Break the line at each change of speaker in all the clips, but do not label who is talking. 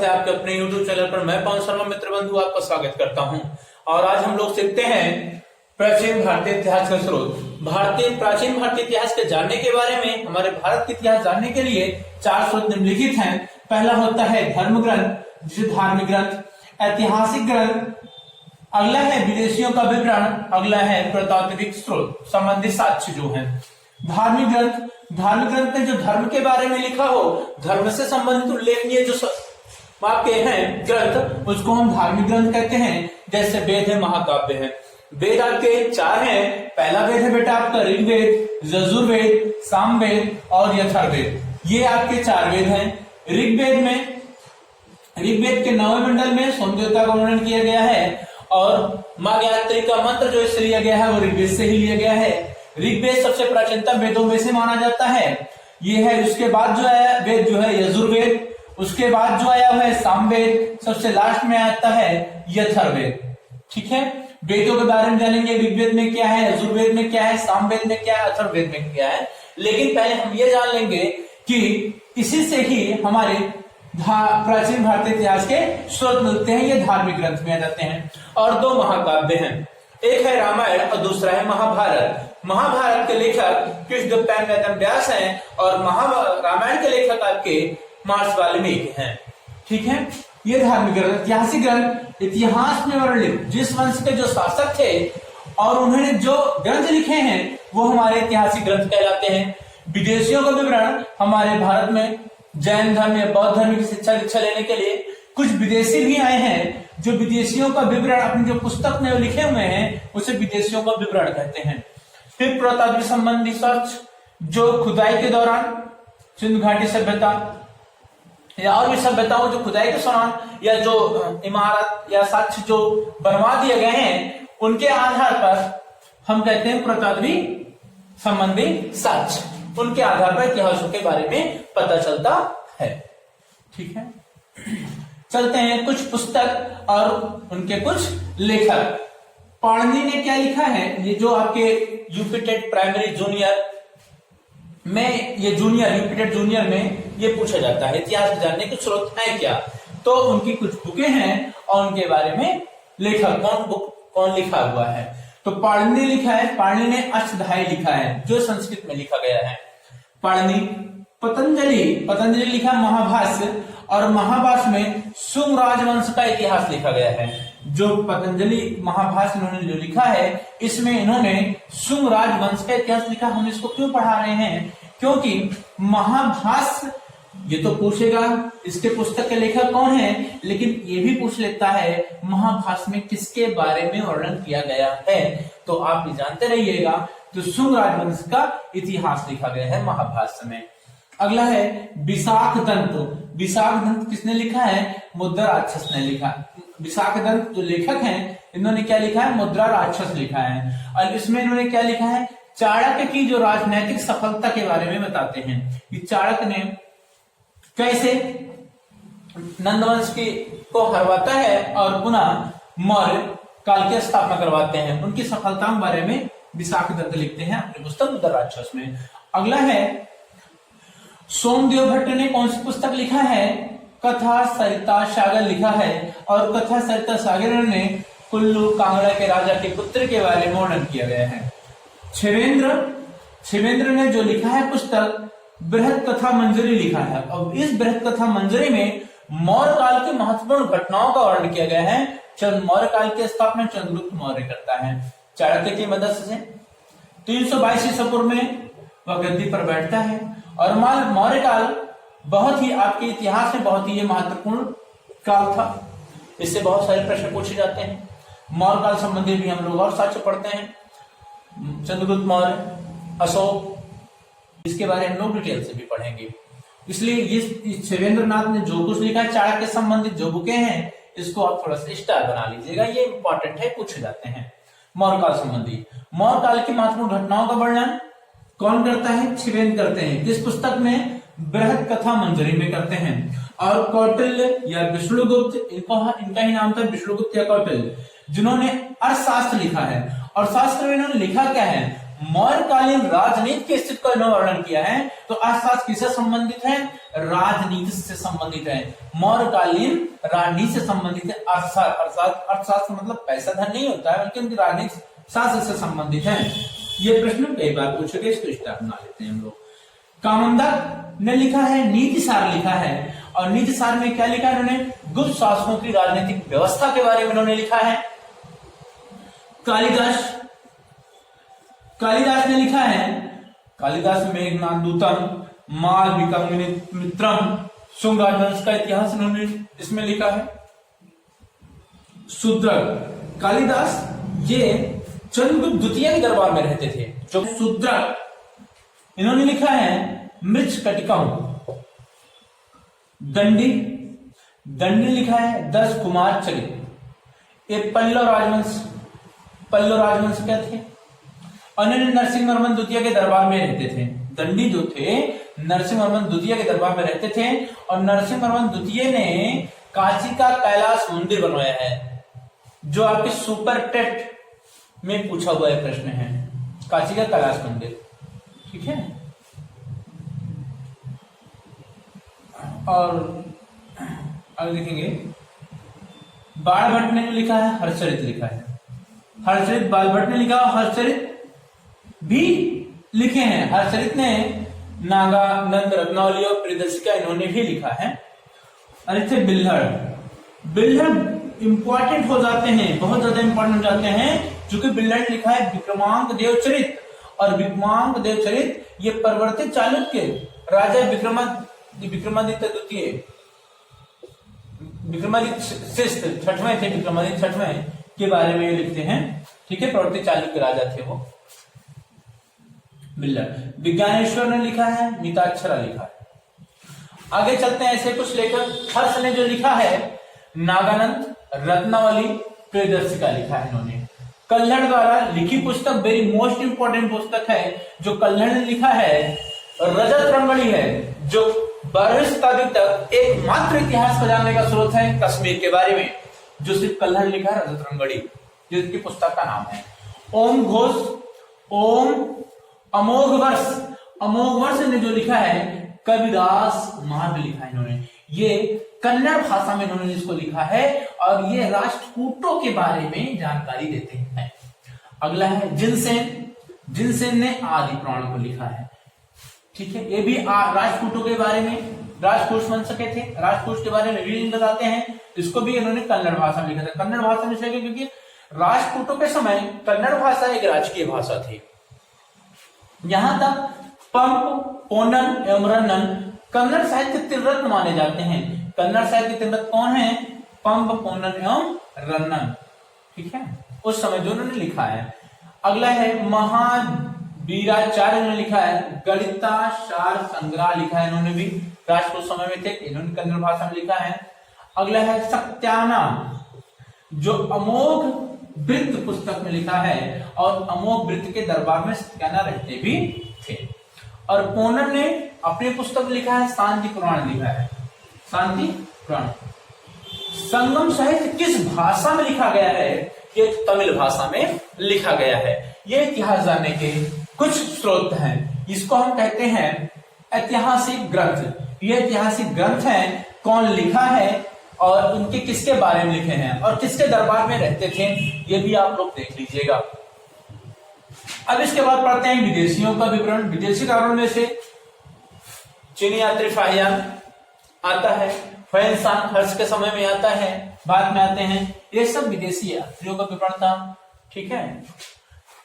है आपके अपने YouTube चैनल पर। मैं पवन शर्मा मित्र बंधु आपका स्वागत करता हूं। और आज हम लोग सीखते हैं प्राचीन भारतीय इतिहास का स्रोत। प्राचीन भारतीय इतिहास के जानने के बारे में, हमारे भारत के इतिहास जानने के लिए 4 स्रोत निम्नलिखित हैं। पहला होता है धर्म ग्रंथ, जिसे धार्मिक ग्रंथ, ऐतिहासिक ग्रंथ, अगला है विदेशियों का विवरण, अगला है पुरातात्विक स्रोत संबंधित साक्ष्य जो है। धार्मिक ग्रंथ में जो धर्म के बारे में लिखा हो, धर्म से संबंधित उल्लेखनीय जो वाक्य हैं ग्रंथ, उसको हम धार्मिक ग्रंथ कहते हैं। जैसे वेद है, महाकाव्य है। वेद आपके 4 हैं। पहला वेद है बेटा आपका ऋग्वेद, यजुर्वेद, सामवेद और अथर्ववेद। ये आपके 4 वेद हैं। ऋग्वेद के 9वें मंडल में सोमदेवता का वर्णन किया गया है और माँ गायत्री का मंत्र जो इससे लिया गया है वो ऋग्वेद से ही लिया गया है। ऋग्वेद सबसे प्राचीनतम वेदों में से माना जाता है। ये है। उसके बाद जो है वेद जो है यजुर्वेद, उसके बाद जो आया है सामवेद, सबसे लास्ट में आता है अथर्ववेद। ठीक है, वेदों के बारे में जानेंगे। ऋग्वेद में क्या है, यजुर्वेद में क्या है, सामवेद में क्या है, अथर्ववेद में क्या है। लेकिन पहले हम ये जान लेंगे कि इसी से ही हमारे प्राचीन भारतीय इतिहास के स्रोत मिलते हैं। ये धार्मिक ग्रंथ में आ जाते हैं। और 2 महाकाव्य हैं, एक है रामायण और दूसरा है महाभारत। महाभारत के लेखक कृष्णदेवराय वेद व्यास हैं और रामायण के लेखक आपके महर्षि वाल्मीकि हैं। ठीक है, ये धार्मिक ग्रंथ। ऐतिहासिक ग्रंथ, इतिहास में वर्णित जिस वंश के जो शासक थे और उन्होंने जो ग्रंथ लिखे हैं वो हमारे ऐतिहासिक ग्रंथ कहलाते हैं। विदेशियों का विवरण, हमारे भारत में जैन धर्म या बौद्ध धर्म की शिक्षा लेने के लिए कुछ विदेशी भी आए हैं जो विदेशियों का विवरण अपनी जो पुस्तक में लिखे हुए हैं उसे विदेशियों का विवरण कहते हैं। फिर पुरातात्विक संबंधी सर्च, जो खुदाई के दौरान सिंधु घाटी सभ्यता या और भी सभ्यताओं जो खुदाई के दौरान या जो इमारत या साक्ष्य जो बनवा दिए गए हैं उनके आधार पर हम कहते हैं पुरातात्विक संबंधी साक्ष्य। उनके आधार पर इतिहासों के बारे में पता चलता है। ठीक है, चलते हैं कुछ पुस्तक और उनके कुछ लेखक। पाणिनि ने क्या लिखा है, ये जो आपके यूपीटेट प्राइमरी जूनियर में, ये यूपीटेट जूनियर में ये पूछा जाता है इतिहास जानने के स्रोत है क्या। तो उनकी कुछ बुकें हैं और उनके बारे में लेखक कौन लिखा हुआ है। तो पाणिनि लिखा है, पाणिनि ने अष्टाध्यायी लिखा है जो संस्कृत में लिखा गया है। पाणिनि। पतंजलि लिखा महाभाष्य और महाभाष्य में शुंग राजवंश का इतिहास लिखा गया है। जो पतंजलि महाभाष्य इन्होंने जो लिखा है इसमें इन्होंने शुंग राजवंश का इतिहास लिखा। हम इसको क्यों पढ़ा रहे हैं, क्योंकि महाभाष्य ये तो पूछेगा इसके पुस्तक के लेखक कौन है, लेकिन ये भी पूछ लेता है महाभाष्य में किसके बारे में वर्णन किया गया है। तो आप ये जानते रहिएगा, तो शुंग राजवंश का इतिहास लिखा गया है महाभाष्य में। अगला है विशाख दंत किसने लिखा है, मुद्रा राक्षस ने लिखा। विशाख दंत जो लेखक हैं इन्होंने क्या लिखा है, मुद्रा राक्षस लिखा है। और इसमें इन्होंने क्या लिखा है, चाणक्य की जो राजनैतिक सफलता के बारे में बताते हैं कि चाणक्य ने कैसे नंदवंश को हरवाता है और पुनः मौर्य काल की स्थापना करवाते हैं। उनकी सफलताओं के बारे में विशाख दत्त लिखते हैं अपनी पुस्तक मुद्रा राक्षस में। अगला है सोमदेव भट्ट ने कौन सी पुस्तक लिखा है, कथा सरिता सागर लिखा है। और कथा सरिता सागर ने कुल्लू कांगड़ा के राजा के पुत्र के बारे में वर्णन किया गया है। शिवेंद्र ने जो लिखा है पुस्तक बृहद कथा मंजरी लिखा है। अब इस बृहद कथा मंजरी में मौर्य काल की महत्वपूर्ण घटनाओं का वर्णन किया गया है। मौर्य काल की स्थापना चंद्रगुप्त मौर्य करता है चाणक्य की मदद से। 322 ईसा पूर्व में वह गद्दी पर बैठता है और मौर्य काल बहुत ही आपके इतिहास में बहुत ही महत्वपूर्ण काल था। इससे बहुत सारे प्रश्न पूछे जाते हैं। मौर्य काल संबंधी भी हम लोग और साक्ष्य पढ़ते हैं, चंद्रगुप्त मौर्य, अशोक, इसके बारे में हम लोग डिटेल से भी पढ़ेंगे। इसलिए ये शिवेंद्रनाथ ने जो कुछ लिखा है चाणक्य संबंधित जो बुकें हैं इसको आप थोड़ा सा स्टार बना लीजिएगा, ये इंपॉर्टेंट है, पूछे जाते हैं। मौर्य काल संबंधी, मौर्य काल की महत्वपूर्ण घटनाओं का वर्णन कौन करता है, शिवेंद्र करते हैं। किस पुस्तक में, बृहद कथा मंजरी में करते हैं। और कौटिल्य या विष्णुगुप्त, इनका ही नाम था विष्णुगुप्त या कौटिल्य, जिन्होंने अर्थशास्त्र लिखा है। और शास्त्र में इन्होंने लिखा क्या है, मौर्यकालीन राजनीति की स्थिति का इन्होंने वर्णन किया है। तो अर्थशास्त्र किससे संबंधित है? राजनीति से संबंधित है। मौर्यकालीन राजनीति से संबंधित है। अर्थशास्त्र मतलब पैसा धन नहीं होता है, बल्कि उनकी राजनीति शास्त्र से संबंधित है। ये प्रश्न कई बार पूछे गए, इसको स्टार बना लेते हैं हम लोग। कामंदक ने लिखा है नीति सार लिखा है, और नीति सार में क्या लिखा है इन्होंने? गुप्त शासकों की राजनीतिक व्यवस्था के बारे में इन्होंने लिखा है। कालिदास ने लिखा है, कालिदास मेघनादूतम, मालविकाग्निमित्रम, शुंग राजवंश का इतिहास इन्होंने इसमें लिखा है। शूद्रक, कालिदास ये चंद्रगुप्त द्वितीय के दरबार में रहते थे। जो शूद्रक इन्होंने लिखा है मृच्छकटिकम। दंडी लिखा है 10 कुमार चरित। ये पल्लव राजवंश क्या थे? अन्य नरसिंहवर्मन द्वितीय के दरबार में रहते थे। दंडी जो थे नरसिंहवर्मन द्वितीय के दरबार में रहते थे, और नरसिंहवर्मन द्वितीय ने काशी का कैलाश मंदिर बनवाया है, जो आपके सुपर टेट में पूछा हुआ है प्रश्न है। काशी का कैलाश मंदिर, ठीक है। और आगे देखेंगे, बाणभट्ट ने लिखा है हर्षचरित लिखा है। हर्षचरित बाणभट्ट ने लिखा, हर्षचरित भी लिखे हैं। हर्षचरित ने नागा, नंद, रत्नावली और प्रियदर्शिका इन्होंने भी लिखा है। अरे थे बिल्हड़ इंपॉर्टेंट हो जाते हैं, बहुत ज्यादा इंपॉर्टेंट हो जाते हैं, क्योंकि बिल्हड़ ने लिखा है विक्रमांक देवचरित, और विक्रमांक देवचरित ये परिवर्तित चालुक्य राजा विक्रमादित्य द्वितीय, विक्रमादित्य छठवें थे, विक्रमादित्य छठवें के बारे में लिखते हैं, ठीक है। प्रवर्तित चालुक्य राजा थे वो बिल्लर। विज्ञानेश्वर ने लिखा है, मिताक्षरा लिखा है। आगे चलते हैं, ऐसे कुछ लेखक। हर्ष ने जो लिखा है नागानंद, रत्नावली, प्रियदर्शिका लिखा है इन्होंने। कल्हड़ द्वारा लिखी पुस्तक वेरी मोस्ट इंपोर्टेंट पुस्तक है जो कल्हड़ ने लिखा है, रजत रंगड़ी है, जो 12वीं शताब्दी तक एकमात्र इतिहास को जानने का स्रोत है कश्मीर के बारे में, जो सिर्फ कल्हड़ लिखा है, रजत रंगड़ी, जो इसकी पुस्तक का नाम है। ओम घोष, ओम अमोघ वर्ष ने जो लिखा है कविदास मार्ग लिखा है इन्होंने। ये कन्नड़ भाषा में इन्होंने इसको लिखा है, और ये राष्ट्रकूटों के बारे में जानकारी देते हैं। अगला है जिनसेन ने आदि पुराण को लिखा है, ठीक है। ये भी राष्ट्रकूटों के बारे में, राजकोष बन सके थे, राजकोष के बारे में भी बताते हैं। इसको भी इन्होंने कन्नड़ भाषा में लिखा था। कन्नड़ भाषा में इसलिए क्योंकि राजपूतों के समय कन्नड़ भाषा एक राजकीय भाषा थी। यहां तक पंप, पोनन एवं रन्नन कन्नड़ साहित्य के त्रिरत्न माने जाते हैं। कन्नड़ साहित्य के त्रिरत्न कौन है? पंप, पोनन एवं रन्नन, ठीक है, उस समय जो उन्होंने लिखा है। अगला है महावीराचार्य ने लिखा है गणिताशार संग्रह लिखा है इन्होंने भी, राजपूत समय में थे, इन्होंने कन्नड़ भाषा में लिखा है। अगला है सत्याना, जो अमोघ वृत्त पुस्तक में लिखा है, और अमोघ वृत्त के दरबार में सत्याना रहते भी थे। और पोनन ने अपनी पुस्तक लिखा है शांति पुराण लिखा है, शांति पुराण। संगम साहित्य किस भाषा में लिखा गया है? ये तमिल भाषा में लिखा गया है। ये इतिहास जानने के कुछ स्रोत हैं, इसको हम कहते हैं ऐतिहासिक ग्रंथ। ये ऐतिहासिक ग्रंथ है, कौन लिखा है और उनके किसके बारे में लिखे हैं और किसके दरबार में रहते थे, ये भी आप लोग देख लीजिएगा। अब इसके बाद पढ़ते हैं विदेशियों का विवरण। विदेशी कारणों में से चीनी यात्री फाहियान आता है, फैनसान हर्ष के समय में आता है, बाद में आते हैं, ये सब विदेशी यात्रियों का विवरण था, ठीक है।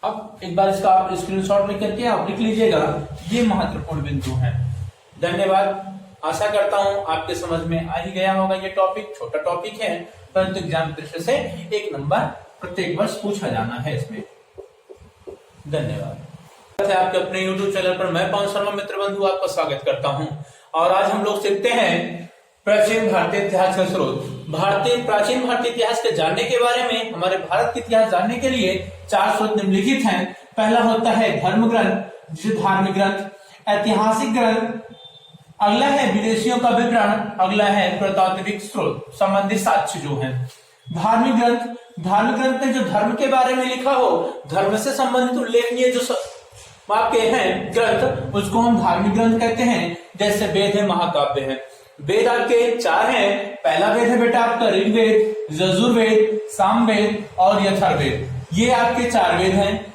अब एक बार इसका आप स्क्रीनशॉट लेकर के आप लिख लीजिएगा, ये महत्वपूर्ण बिंदु है। धन्यवाद। आशा करता हूं आपके समझ में आ ही गया होगा। ये टॉपिक छोटा टॉपिक है, परंतु एग्जाम दृष्टि से 1 नंबर प्रत्येक वर्ष पूछा जाना है इसमें। धन्यवाद। आपके अपने YouTube चैनल पर मैं पवन शर्मा मित्र बंधु आपका स्वागत करता हूं, और आज हम लोग सीखते हैं प्राचीन भारतीय इतिहास का स्रोत। प्राचीन भारतीय इतिहास के जानने के बारे में, हमारे भारत के इतिहास जानने के लिए 4 स्रोत निम्नलिखित हैं। पहला होता है धर्म ग्रंथ, जिसे धार्मिक ग्रंथ, ऐतिहासिक ग्रंथ, अगला है विदेशियों का विवरण, अगला है पुरातात्विक स्रोत संबंधित साक्ष्य जो है। धार्मिक ग्रंथ में जो धर्म के बारे में लिखा हो, धर्म से संबंधित उल्लेखनीय जो आपके हैं ग्रंथ, उसको हम धार्मिक ग्रंथ कहते हैं। जैसे वेद है, महाकाव्य है। वेद आपके 4 हैं। पहला वेद है बेटा आपका ऋग्वेद, यजुर्वेद, सामवेद और अथर्ववेद। ये आपके 4 वेद हैं।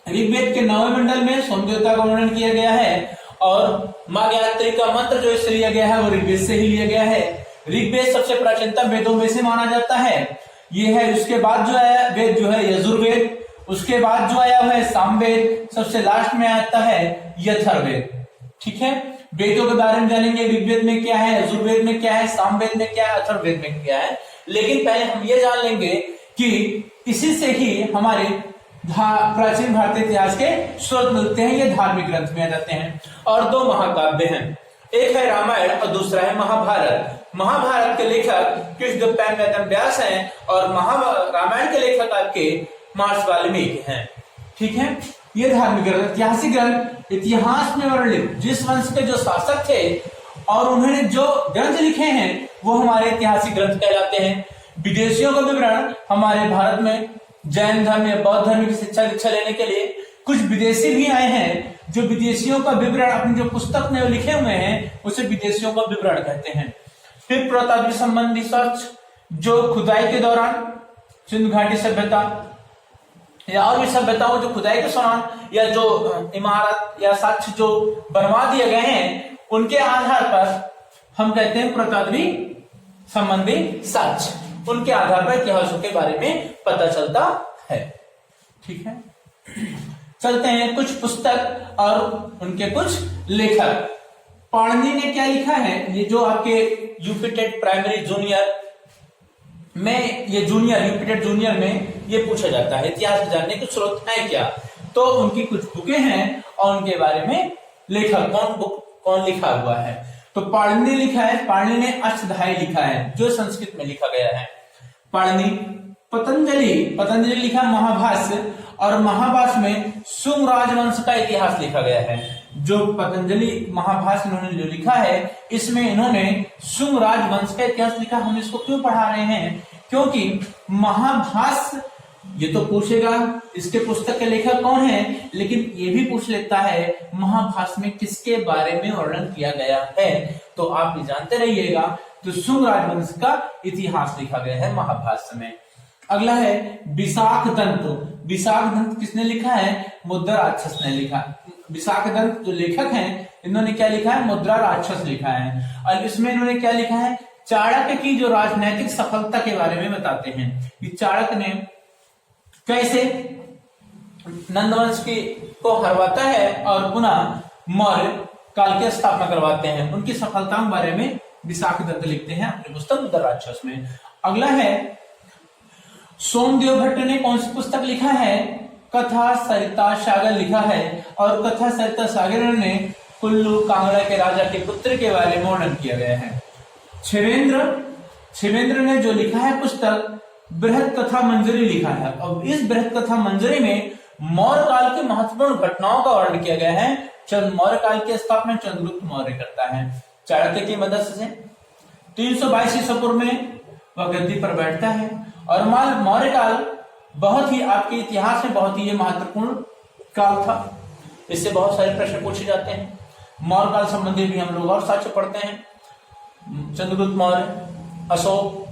ऋग्वेद के 9वें मंडल में सोमदेवता का वर्णन किया गया है और माँ गायत्री का मंत्र जो इससे लिया गया है वो ऋग्वेद से ही लिया गया है। ऋग्वेद सबसे प्राचीनतम वेदों में से माना जाता है। ये है। उसके बाद जो है वेद जो है यजुर्वेद, उसके बाद जो आया हुआ है सामवेद, सबसे लास्ट में आता है अथर्ववेद। ठीक है, वेदों के बारे में जानेंगे। ऋग्वेद में क्या है, यजुर्वेद में क्या है, सामवेद में क्या है, अथर्ववेद में क्या है। लेकिन पहले हम ये जान लेंगे कि इसी से ही हमारे प्राचीन भारतीय इतिहास के स्रोत मिलते हैं। ये धार्मिक ग्रंथ में आ जाते हैं। और 2 महाकाव्य हैं, एक है रामायण और दूसरा है महाभारत। महाभारत के लेखक कृष्णदेवराय वेद व्यास हैं और रामायण के लेखक आपके महर्षि वाल्मीकि हैं। ठीक है, ये धार्मिक ग्रंथ, ऐतिहासिक ग्रंथ, इतिहास में वर्णित जिस वंश के जो शासक थे और उन्होंने जो ग्रंथ लिखे हैं वो हमारे ऐतिहासिक ग्रंथ कहलाते हैं। विदेशियों का विवरण हमारे भारत में जैन धर्म या बौद्ध धर्म की दीक्षा लेने के लिए कुछ विदेशी भी आए हैं, जो विदेशियों का विवरण अपनी जो पुस्तक में लिखे हुए हैं उसे विदेशियों का विवरण कहते हैं। फिर पुरातात्विक संबंधी सर्च, जो खुदाई के दौरान सिंधु घाटी सभ्यता या और भी सभ्यताओं जो खुदाई के दौरान या जो इमारत या साक्ष्य जो बनवा दिए गए हैं उनके आधार पर हम कहते हैं पुरातात्विक संबंधी साक्ष्य। उनके आधार पर इतिहासों के बारे में पता चलता है। ठीक है, चलते हैं कुछ पुस्तक और उनके कुछ लेखक। पाणिनि ने क्या लिखा है, ये जो आपके यूपीटेट प्राइमरी जूनियर में, ये जूनियर यूपीटेट जूनियर में ये पूछा जाता है इतिहास जानने के स्रोत है क्या। तो उनकी कुछ बुकें हैं और उनके बारे में लेखक कौन लिखा हुआ है। तो पाणिनि लिखा है, पाणिनि ने अष्टाध्यायी लिखा है जो संस्कृत में लिखा गया है। पाणिनि पतंजलि लिखा महाभाष्य और महाभाष्य में शुंग राजवंश का इतिहास लिखा गया है। जो पतंजलि महाभाष्य इन्होंने जो लिखा है इसमें इन्होंने शुंग राजवंश का इतिहास लिखा। हम इसको क्यों पढ़ा रहे हैं, क्योंकि महाभाष्य ये तो पूछेगा इसके पुस्तक के लेखक कौन है, लेकिन ये भी पूछ लेता है महाभाष्य में किसके बारे में वर्णन किया गया है। तो आप भी जानते रहिएगा। तो शुंग राजवंश का इतिहास लिखा गया है महाभाष्य में। अगला है विशाख दंत। विशाख दंत किसने लिखा है, मुद्रा राक्षस ने लिखा। विशाख दंत जो लेखक हैं इन्होंने क्या लिखा है, मुद्रा राक्षस लिखा है। और इसमें इन्होंने क्या लिखा है, चाणक्य की जो राजनैतिक सफलता के बारे में बताते हैं। ये चाणक्य ने कैसे नंदवंश को हरवाता है और पुनः मौर्य काल की स्थापना करवाते हैं, उनकी सफलताओं के बारे में विशाख दत्त लिखते हैं अपनी पुस्तक मुद्रा राक्षस में। अगला है सोमदेव भट्ट ने कौन सी पुस्तक लिखा है, कथा सरिता सागर लिखा है। और कथा सरिता सागर ने कुल्लू कांगड़ा के राजा के पुत्र के बारे में वर्णन किया गया है। शिवेंद्र ने जो लिखा है पुस्तक बृहद कथा मंजरी लिखा है। अब इस बृहद कथा मंजरी में मौर्य काल की महत्वपूर्ण घटनाओं का वर्णन किया गया है। मौर्य काल की स्थापना चंद्रगुप्त मौर्य करता है चाणक्य की मदद से। 322 ईसा पूर्व में वह गद्दी पर बैठता है और मौर्य काल बहुत ही आपके इतिहास में बहुत ही ये महत्वपूर्ण काल था। इससे बहुत सारे प्रश्न पूछे जाते हैं। मौर्य काल संबंधी भी हम लोग और साक्ष्य पढ़ते हैं। चंद्रगुप्त मौर्य, अशोक,